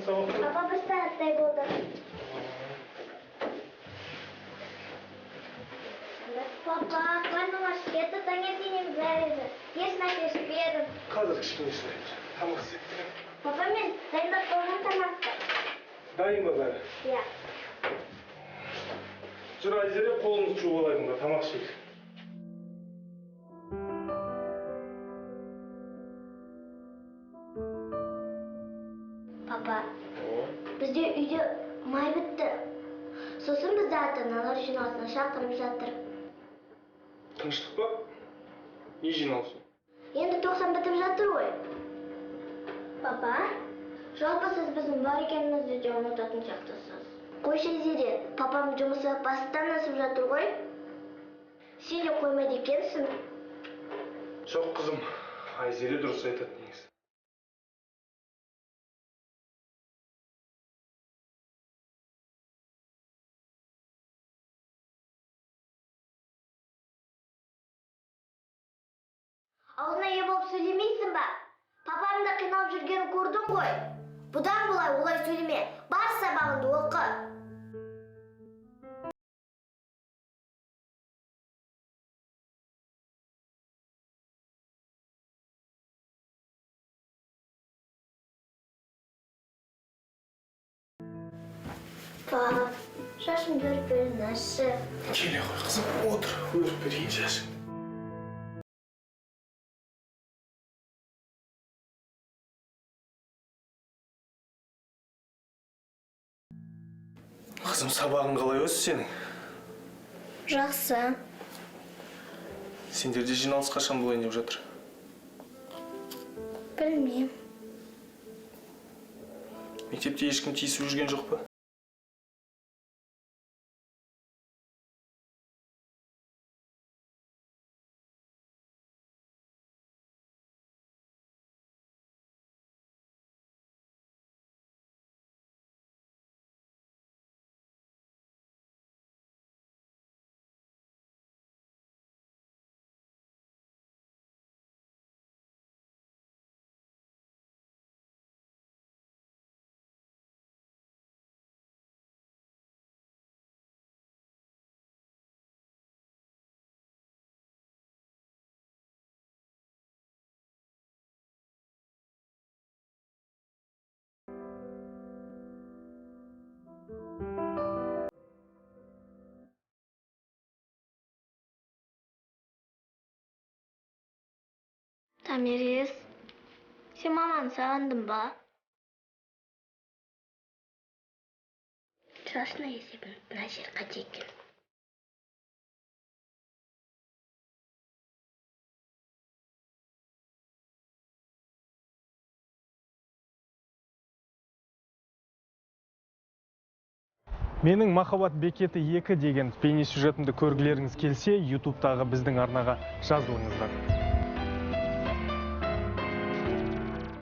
сабақ? Папа бір сағаттай болды. Папа, қарным ашып кетті, таңертеңнен бәрі. Ешін әкеліспедім. Қазір кішкене шыдайды. Тамақ істеп. Папа, мен дайындап қойған тамақты. Дайын ба бәрі? Иә. Жүр, Айзере, қолыңды жуып алайын ба, тамақ ішейік. Папа, бізде үйде май бітті. Сосын бізді ата-аналар жиналысына шақырып жатыр. Тыныштық па? Не жиналысы? Енді 90 бітіп жатыр ғой. Папа, жалпы сіз біздің бар екенімізді де ұмытатын сияқтысыз. Қойшы Айзере, папам жұмысы бастан асып жатыр ғой. Сен де қоймайды екенсің. Жоқ, қызым. Айзере дұрыс айтады негізі. Аузына ие болып сөйлемейсің ба? Папамды қиналып жүргенін көрдің ғой. Бұдан бұлай олай сөйлеме. Бар сабағыңды оқы. Пап, шашымды өріп беріңізші. Келе ғой, қызым, отыр, өріп берейін шашыңды. Қызым, сабағың қалай өз сенің? Жақсы. Сендерде жиналыс қашан болайын деп жатыр? Білмеймін. Мектепте ешкім тиісіп жүрген жоқ па? Тамирес, сен маманы сағындың ба? Жасына есебін мына жер қате екен. Менің махаббат бекеті 2 деген бейне сюжетімді көргілеріңіз келсе, ютубтағы біздің арнаға жазылыңыздар.